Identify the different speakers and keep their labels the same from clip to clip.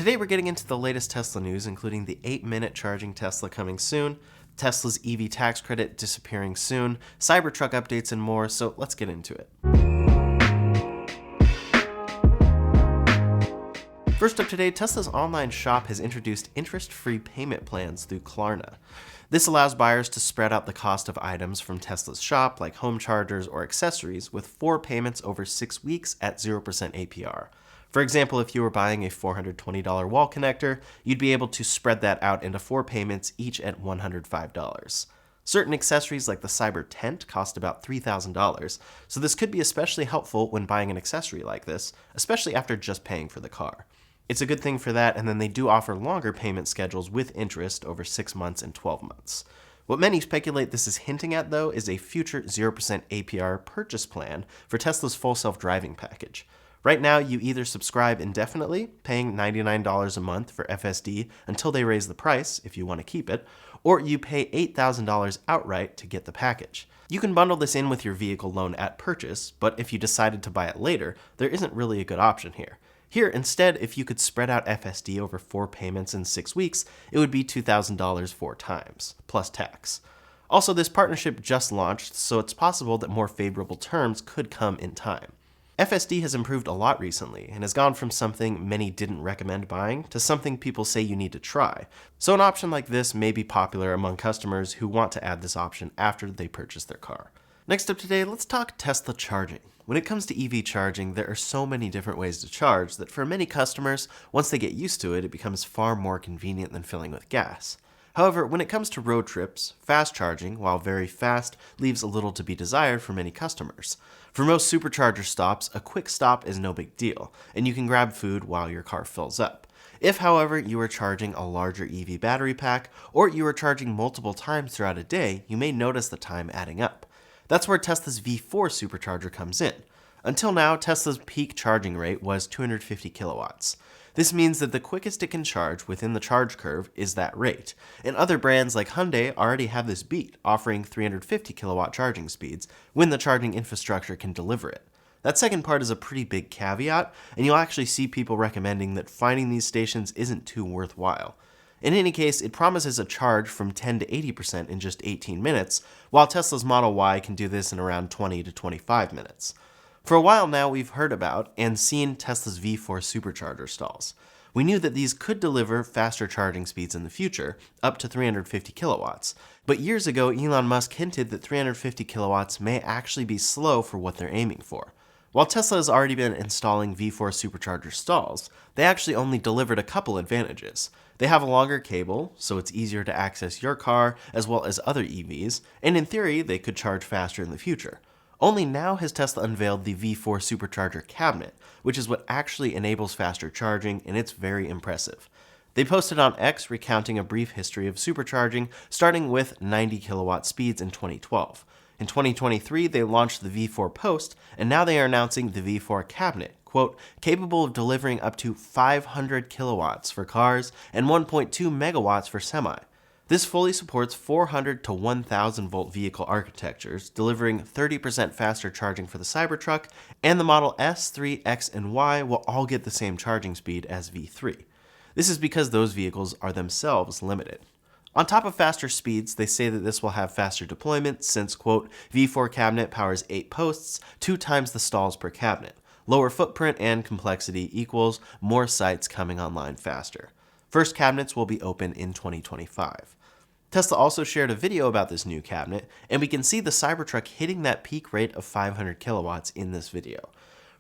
Speaker 1: Today we're getting into the latest Tesla news, including the 8-minute charging Tesla coming soon, Tesla's EV tax credit disappearing soon, Cybertruck updates, and more, so let's get into it. First up today, Tesla's online shop has introduced interest-free payment plans through Klarna. This allows buyers to spread out the cost of items from Tesla's shop, like home chargers or accessories, with 4 payments over 6 weeks at 0% APR. For example, if you were buying a $420 wall connector, you'd be able to spread that out into 4 payments, each at $105. Certain accessories like the Cyber tent cost about $3,000, so this could be especially helpful when buying an accessory like this, especially after just paying for the car. It's a good thing for that, and then they do offer longer payment schedules with interest over 6 months and 12 months. What many speculate this is hinting at, though, is a future 0% APR purchase plan for Tesla's full self-driving package. Right now, you either subscribe indefinitely, paying $99 a month for FSD until they raise the price if you want to keep it, or you pay $8,000 outright to get the package. You can bundle this in with your vehicle loan at purchase, but if you decided to buy it later, there isn't really a good option here. Here, instead, if you could spread out FSD over 4 payments in 6 weeks, it would be $2,000 4 times, plus tax. Also, this partnership just launched, so it's possible that more favorable terms could come in time. FSD has improved a lot recently and has gone from something many didn't recommend buying to something people say you need to try. So an option like this may be popular among customers who want to add this option after they purchase their car. Next up today, let's talk Tesla charging. When it comes to EV charging, there are so many different ways to charge that for many customers, once they get used to it, it becomes far more convenient than filling with gas. However, when it comes to road trips, fast charging, while very fast, leaves a little to be desired for many customers. For most supercharger stops, a quick stop is no big deal, and you can grab food while your car fills up. If, however, you are charging a larger EV battery pack, or you are charging multiple times throughout a day, you may notice the time adding up. That's where Tesla's V4 supercharger comes in. Until now, Tesla's peak charging rate was 250 kilowatts. This means that the quickest it can charge within the charge curve is that rate, and other brands like Hyundai already have this beat, offering 350 kilowatt charging speeds when the charging infrastructure can deliver it. That second part is a pretty big caveat, and you'll actually see people recommending that finding these stations isn't too worthwhile. In any case, it promises a charge from 10 to 80% in just 18 minutes, while Tesla's Model Y can do this in around 20 to 25 minutes. For a while now, we've heard about and seen Tesla's V4 supercharger stalls. We knew that these could deliver faster charging speeds in the future, up to 350 kilowatts. But years ago, Elon Musk hinted that 350 kilowatts may actually be slow for what they're aiming for. While Tesla has already been installing V4 supercharger stalls, they actually only delivered a couple advantages. They have a longer cable, so it's easier to access your car as well as other EVs, and in theory, they could charge faster in the future. Only now has Tesla unveiled the V4 supercharger cabinet, which is what actually enables faster charging, and it's very impressive. They posted on X recounting a brief history of supercharging, starting with 90 kilowatt speeds in 2012. In 2023, they launched the V4 Post, and now they are announcing the V4 cabinet, quote, capable of delivering up to 500 kilowatts for cars and 1.2 megawatts for semi. This fully supports 400 to 1000 volt vehicle architectures, delivering 30% faster charging for the Cybertruck, and the Model S, 3, X, and Y will all get the same charging speed as V3. This is because those vehicles are themselves limited. On top of faster speeds, they say that this will have faster deployment since, quote, V4 cabinet powers 8 posts, 2 times the stalls per cabinet. Lower footprint and complexity equals more sites coming online faster. First cabinets will be open in 2025. Tesla also shared a video about this new cabinet, and we can see the Cybertruck hitting that peak rate of 500 kilowatts in this video.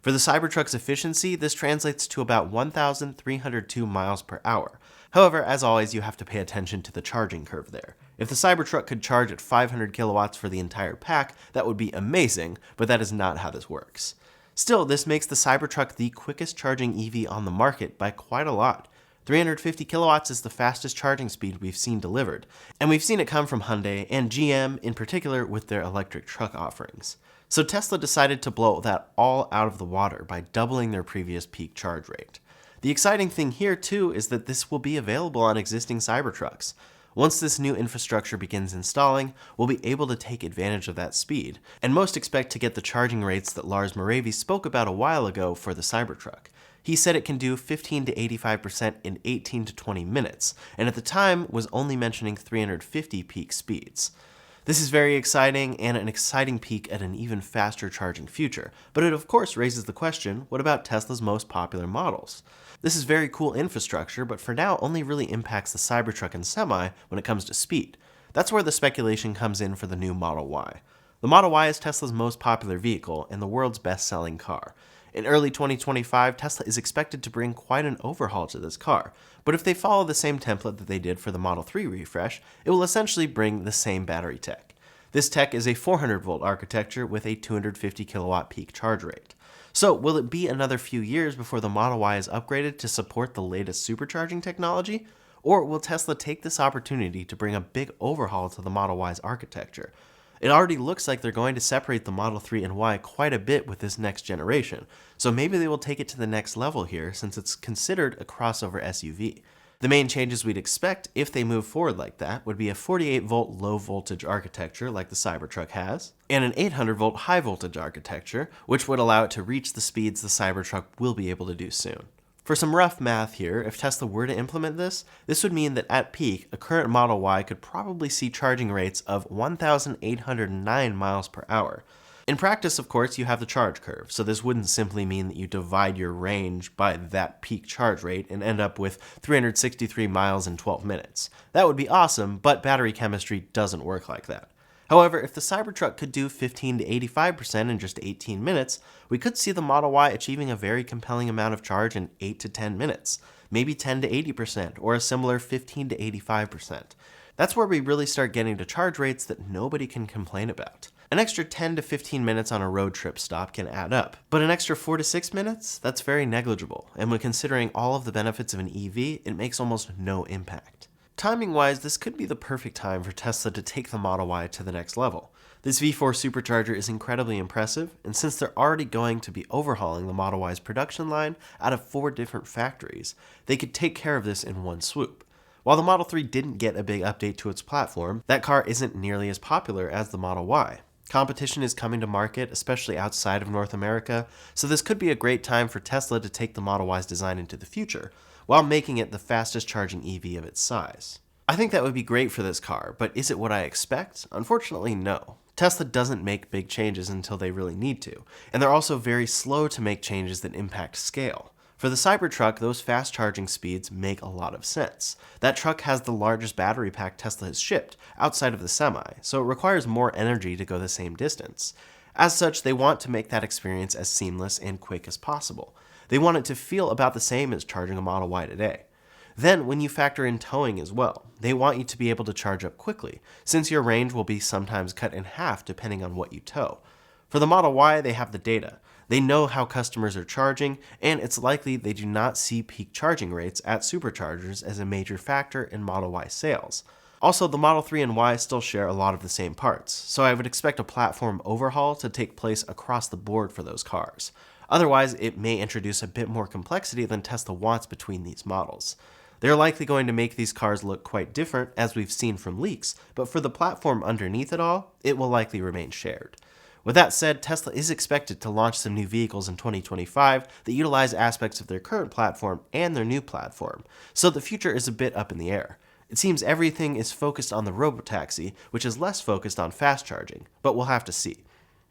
Speaker 1: For the Cybertruck's efficiency, this translates to about 1,302 miles per hour. However, as always, you have to pay attention to the charging curve there. If the Cybertruck could charge at 500 kilowatts for the entire pack, that would be amazing, but that is not how this works. Still, this makes the Cybertruck the quickest charging EV on the market by quite a lot. 350 kilowatts is the fastest charging speed we've seen delivered, and we've seen it come from Hyundai and GM in particular with their electric truck offerings. So Tesla decided to blow that all out of the water by doubling their previous peak charge rate. The exciting thing here too is that this will be available on existing Cybertrucks. Once this new infrastructure begins installing, we'll be able to take advantage of that speed, and most expect to get the charging rates that Lars Moravi spoke about a while ago for the Cybertruck. He said it can do 15 to 85% in 18 to 20 minutes, and at the time was only mentioning 350 peak speeds. This is very exciting and an exciting peek at an even faster charging future, but it of course raises the question, what about Tesla's most popular models? This is very cool infrastructure, but for now only really impacts the Cybertruck and Semi when it comes to speed. That's where the speculation comes in for the new Model Y. The Model Y is Tesla's most popular vehicle and the world's best-selling car. In early 2025, Tesla is expected to bring quite an overhaul to this car, but if they follow the same template that they did for the Model 3 refresh, it will essentially bring the same battery tech. This tech is a 400-volt architecture with a 250 kilowatt peak charge rate. So will it be another few years before the Model Y is upgraded to support the latest supercharging technology? Or will Tesla take this opportunity to bring a big overhaul to the Model Y's architecture? It already looks like they're going to separate the Model 3 and Y quite a bit with this next generation, so maybe they will take it to the next level here since it's considered a crossover SUV. The main changes we'd expect if they move forward like that would be a 48-volt low-voltage architecture like the Cybertruck has, and an 800-volt high-voltage architecture, which would allow it to reach the speeds the Cybertruck will be able to do soon. For some rough math here, if Tesla were to implement this would mean that at peak, a current Model Y could probably see charging rates of 1,809 miles per hour. In practice, of course, you have the charge curve, so this wouldn't simply mean that you divide your range by that peak charge rate and end up with 363 miles in 12 minutes. That would be awesome, but battery chemistry doesn't work like that. However, if the Cybertruck could do 15 to 85% in just 18 minutes, we could see the Model Y achieving a very compelling amount of charge in 8 to 10 minutes, maybe 10 to 80%, or a similar 15 to 85%. That's where we really start getting to charge rates that nobody can complain about. An extra 10 to 15 minutes on a road trip stop can add up, but an extra 4 to 6 minutes? That's very negligible, and when considering all of the benefits of an EV, it makes almost no impact. Timing-wise, this could be the perfect time for Tesla to take the Model Y to the next level. This V4 supercharger is incredibly impressive, and since they're already going to be overhauling the Model Y's production line out of 4 different factories, they could take care of this in one swoop. While the Model 3 didn't get a big update to its platform, that car isn't nearly as popular as the Model Y. Competition is coming to market, especially outside of North America, so this could be a great time for Tesla to take the Model Y's design into the future, while making it the fastest charging EV of its size. I think that would be great for this car, but is it what I expect? Unfortunately, no. Tesla doesn't make big changes until they really need to, and they're also very slow to make changes that impact scale. For the Cybertruck, those fast charging speeds make a lot of sense. That truck has the largest battery pack Tesla has shipped, outside of the Semi, so it requires more energy to go the same distance. As such, they want to make that experience as seamless and quick as possible. They want it to feel about the same as charging a Model Y today. Then, when you factor in towing as well, they want you to be able to charge up quickly, since your range will be sometimes cut in half depending on what you tow. For the Model Y, they have the data. They know how customers are charging, and it's likely they do not see peak charging rates at superchargers as a major factor in Model Y sales. Also, the Model 3 and Y still share a lot of the same parts, so I would expect a platform overhaul to take place across the board for those cars. Otherwise, it may introduce a bit more complexity than Tesla wants between these models. They're likely going to make these cars look quite different, as we've seen from leaks, but for the platform underneath it all, it will likely remain shared. With that said, Tesla is expected to launch some new vehicles in 2025 that utilize aspects of their current platform and their new platform, so the future is a bit up in the air. It seems everything is focused on the robotaxi, which is less focused on fast charging, but we'll have to see.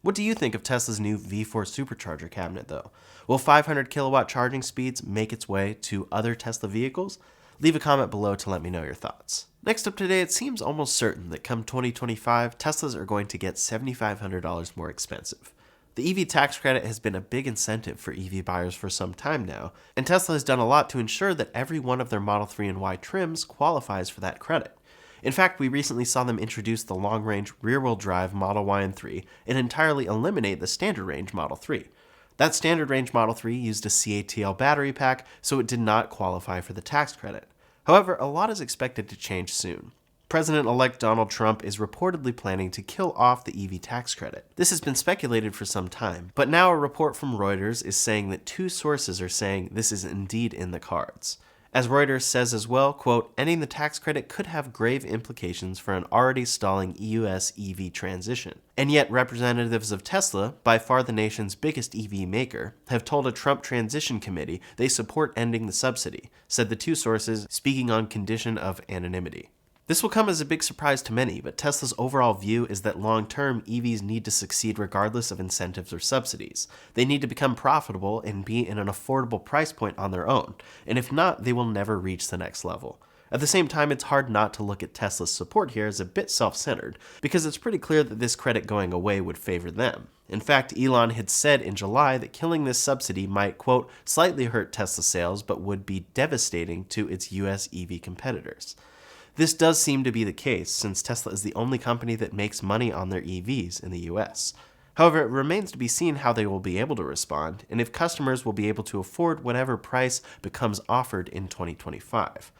Speaker 1: What do you think of Tesla's new V4 supercharger cabinet, though? Will 500 kilowatt charging speeds make its way to other Tesla vehicles? Leave a comment below to let me know your thoughts. Next up today, it seems almost certain that come 2025, Teslas are going to get $7,500 more expensive. The EV tax credit has been a big incentive for EV buyers for some time now, and Tesla has done a lot to ensure that every one of their Model 3 and Y trims qualifies for that credit. In fact, we recently saw them introduce the long-range rear-wheel drive Model Y and 3 and entirely eliminate the standard range Model 3. That standard range Model 3 used a CATL battery pack, so it did not qualify for the tax credit. However, a lot is expected to change soon. President-elect Donald Trump is reportedly planning to kill off the EV tax credit. This has been speculated for some time, but now a report from Reuters is saying that 2 sources are saying this is indeed in the cards. As Reuters says as well, quote, ending the tax credit could have grave implications for an already stalling US EV transition. And yet, representatives of Tesla, by far the nation's biggest EV maker, have told a Trump transition committee they support ending the subsidy, said the two sources, speaking on condition of anonymity. This will come as a big surprise to many, but Tesla's overall view is that long-term, EVs need to succeed regardless of incentives or subsidies. They need to become profitable and be in an affordable price point on their own, and if not, they will never reach the next level. At the same time, it's hard not to look at Tesla's support here as a bit self-centered, because it's pretty clear that this credit going away would favor them. In fact, Elon had said in July that killing this subsidy might, quote, slightly hurt Tesla sales, but would be devastating to its US EV competitors. This does seem to be the case, since Tesla is the only company that makes money on their EVs in the US. However, it remains to be seen how they will be able to respond, and if customers will be able to afford whatever price becomes offered in 2025.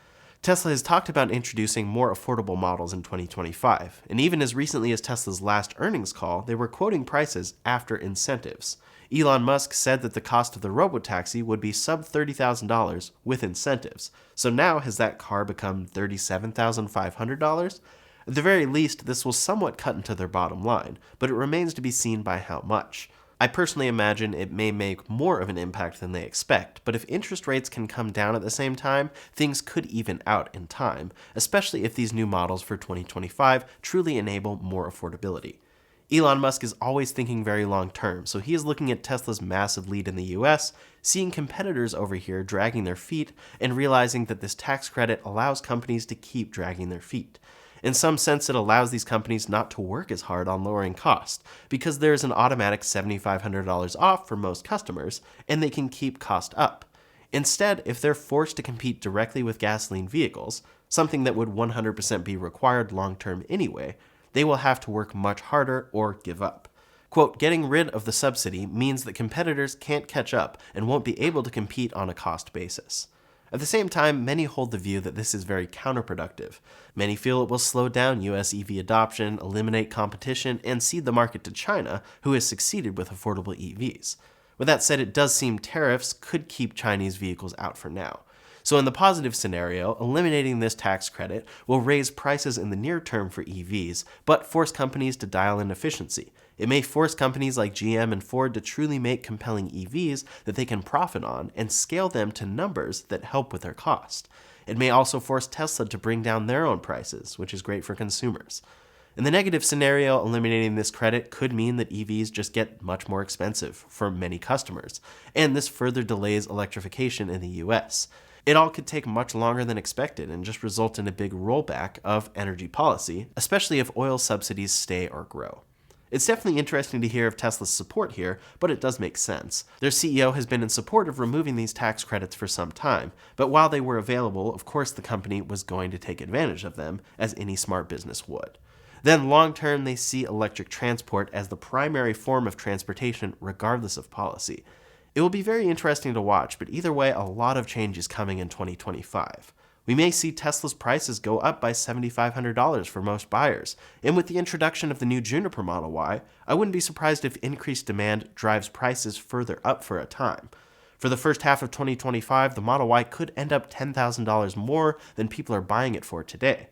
Speaker 1: Tesla has talked about introducing more affordable models in 2025, and even as recently as Tesla's last earnings call, they were quoting prices after incentives. Elon Musk said that the cost of the robotaxi would be sub $30,000 with incentives. So now has that car become $37,500? At the very least, this will somewhat cut into their bottom line, but it remains to be seen by how much. I personally imagine it may make more of an impact than they expect, but if interest rates can come down at the same time, things could even out in time, especially if these new models for 2025 truly enable more affordability. Elon Musk is always thinking very long term, so he is looking at Tesla's massive lead in the US, seeing competitors over here dragging their feet, and realizing that this tax credit allows companies to keep dragging their feet. In some sense, it allows these companies not to work as hard on lowering cost, because there is an automatic $7,500 off for most customers, and they can keep cost up. Instead, if they're forced to compete directly with gasoline vehicles, something that would 100% be required long term anyway, they will have to work much harder or give up. Quote, getting rid of the subsidy means that competitors can't catch up and won't be able to compete on a cost basis. At the same time, many hold the view that this is very counterproductive. Many feel it will slow down US EV adoption, eliminate competition, and cede the market to China, who has succeeded with affordable EVs. With that said, it does seem tariffs could keep Chinese vehicles out for now. So in the positive scenario, eliminating this tax credit will raise prices in the near term for EVs, but force companies to dial in efficiency. It may force companies like GM and Ford to truly make compelling EVs that they can profit on and scale them to numbers that help with their cost. It may also force Tesla to bring down their own prices, which is great for consumers. In the negative scenario, eliminating this credit could mean that EVs just get much more expensive for many customers, and this further delays electrification in the US. It all could take much longer than expected and just result in a big rollback of energy policy, especially if oil subsidies stay or grow. It's definitely interesting to hear of Tesla's support here, but it does make sense. Their CEO has been in support of removing these tax credits for some time, but while they were available, of course the company was going to take advantage of them, as any smart business would. Then long term, they see electric transport as the primary form of transportation regardless of policy. It will be very interesting to watch, but either way, a lot of change is coming in 2025. We may see Tesla's prices go up by $7,500 for most buyers, and with the introduction of the new Juniper Model Y, I wouldn't be surprised if increased demand drives prices further up for a time. For the first half of 2025, the Model Y could end up $10,000 more than people are buying it for today.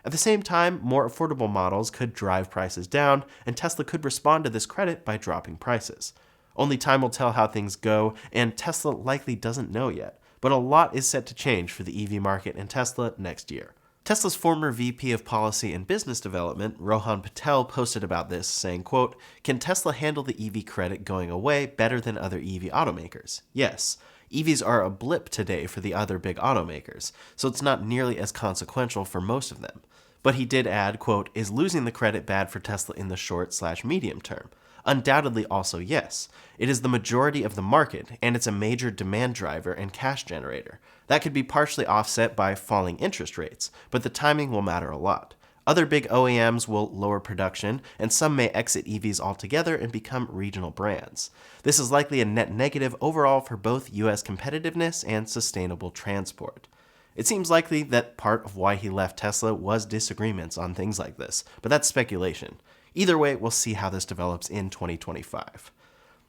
Speaker 1: At the same time, more affordable models could drive prices down, and Tesla could respond to this credit by dropping prices. Only time will tell how things go, and Tesla likely doesn't know yet, but a lot is set to change for the EV market and Tesla next year. Tesla's former VP of Policy and Business Development, Rohan Patel, posted about this, saying, quote, "Can Tesla handle the EV credit going away better than other EV automakers? Yes. EVs are a blip today for the other big automakers, so it's not nearly as consequential for most of them." But he did add, quote, "Is losing the credit bad for Tesla in the short/medium term? Undoubtedly also yes. It is the majority of the market, and it's a major demand driver and cash generator. That could be partially offset by falling interest rates, but the timing will matter a lot. Other big OEMs will lower production, and some may exit EVs altogether and become regional brands. This is likely a net negative overall for both US competitiveness and sustainable transport." It seems likely that part of why he left Tesla was disagreements on things like this, but that's speculation. Either way, we'll see how this develops in 2025.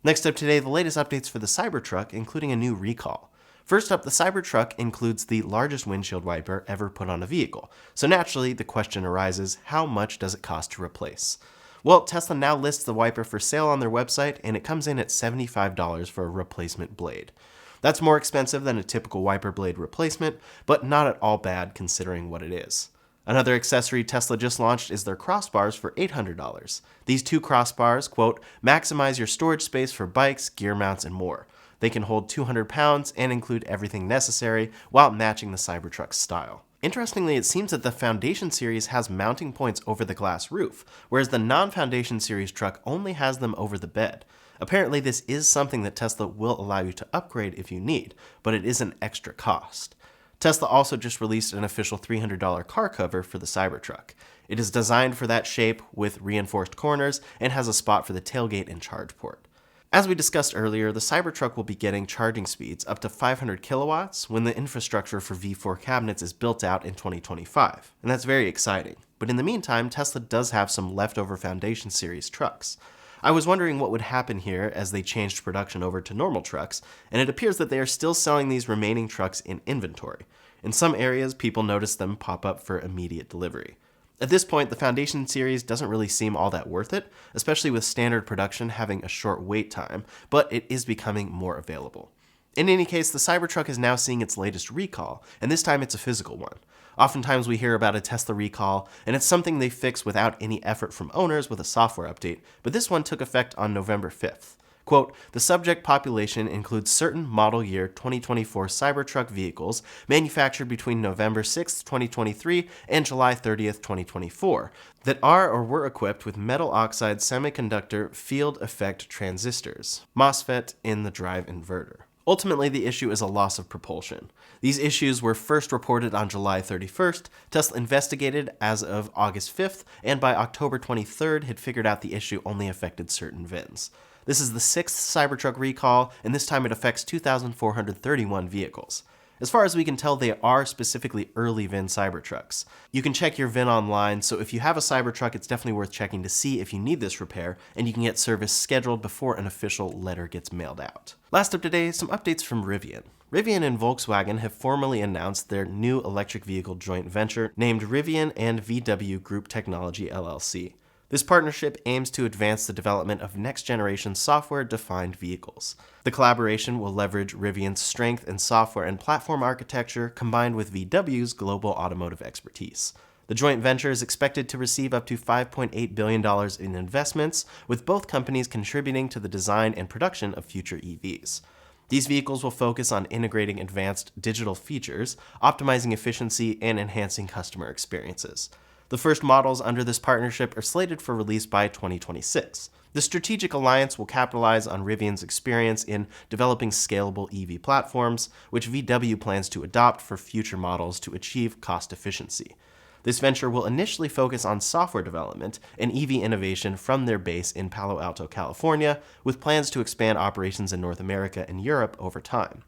Speaker 1: Next up today, the latest updates for the Cybertruck, including a new recall. First up, the Cybertruck includes the largest windshield wiper ever put on a vehicle, so naturally the question arises, how much does it cost to replace? Well, Tesla now lists the wiper for sale on their website, and it comes in at $75 for a replacement blade. That's more expensive than a typical wiper blade replacement, but not at all bad considering what it is. Another accessory Tesla just launched is their crossbars for $800. These two crossbars, quote, maximize your storage space for bikes, gear mounts, and more. They can hold 200 pounds and include everything necessary while matching the Cybertruck's style. Interestingly, it seems that the Foundation series has mounting points over the glass roof, whereas the non-Foundation series truck only has them over the bed. Apparently, this is something that Tesla will allow you to upgrade if you need, but it is an extra cost. Tesla also just released an official $300 car cover for the Cybertruck. It is designed for that shape with reinforced corners and has a spot for the tailgate and charge port. As we discussed earlier, the Cybertruck will be getting charging speeds up to 500 kilowatts when the infrastructure for V4 cabinets is built out in 2025, and that's very exciting. But in the meantime, Tesla does have some leftover Foundation series trucks. I was wondering what would happen here as they changed production over to normal trucks, and it appears that they are still selling these remaining trucks in inventory. In some areas, people notice them pop up for immediate delivery. At this point, the Foundation series doesn't really seem all that worth it, especially with standard production having a short wait time, but it is becoming more available. In any case, the Cybertruck is now seeing its latest recall, and this time it's a physical one. Oftentimes we hear about a Tesla recall, and it's something they fix without any effort from owners with a software update, but this one took effect on November 5th. Quote, the subject population includes certain model year 2024 Cybertruck vehicles manufactured between November 6, 2023 and July 30th, 2024 that are or were equipped with metal oxide semiconductor field effect transistors, MOSFET, in the drive inverter. Ultimately, the issue is a loss of propulsion. These issues were first reported on July 31st, Tesla investigated as of August 5th, and by October 23rd had figured out the issue only affected certain VINs. This is the 6th Cybertruck recall, and this time it affects 2,431 vehicles. As far as we can tell, they are specifically early VIN Cybertrucks. You can check your VIN online, so if you have a Cybertruck, it's definitely worth checking to see if you need this repair, and you can get service scheduled before an official letter gets mailed out. Last up today, some updates from Rivian. Rivian and Volkswagen have formally announced their new electric vehicle joint venture named Rivian and VW Group Technology LLC. This partnership aims to advance the development of next-generation software-defined vehicles. The collaboration will leverage Rivian's strength in software and platform architecture combined with VW's global automotive expertise. The joint venture is expected to receive up to $5.8 billion in investments, with both companies contributing to the design and production of future EVs. These vehicles will focus on integrating advanced digital features, optimizing efficiency, and enhancing customer experiences. The first models under this partnership are slated for release by 2026. The strategic alliance will capitalize on Rivian's experience in developing scalable EV platforms, which VW plans to adopt for future models to achieve cost efficiency. This venture will initially focus on software development and EV innovation from their base in Palo Alto, California, with plans to expand operations in North America and Europe over time.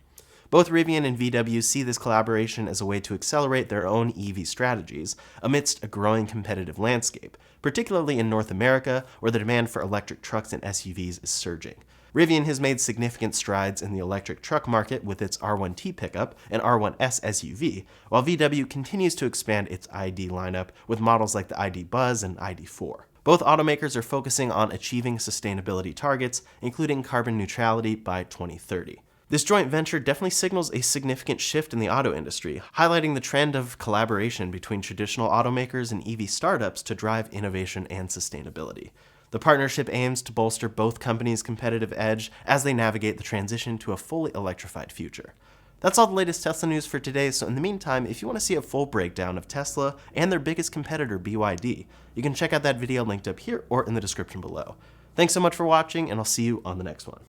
Speaker 1: Both Rivian and VW see this collaboration as a way to accelerate their own EV strategies amidst a growing competitive landscape, particularly in North America, where the demand for electric trucks and SUVs is surging. Rivian has made significant strides in the electric truck market with its R1T pickup and R1S SUV, while VW continues to expand its ID lineup with models like the ID Buzz and ID4. Both automakers are focusing on achieving sustainability targets, including carbon neutrality by 2030. This joint venture definitely signals a significant shift in the auto industry, highlighting the trend of collaboration between traditional automakers and EV startups to drive innovation and sustainability. The partnership aims to bolster both companies' competitive edge as they navigate the transition to a fully electrified future. That's all the latest Tesla news for today, so in the meantime, if you want to see a full breakdown of Tesla and their biggest competitor, BYD, you can check out that video linked up here or in the description below. Thanks so much for watching, and I'll see you on the next one.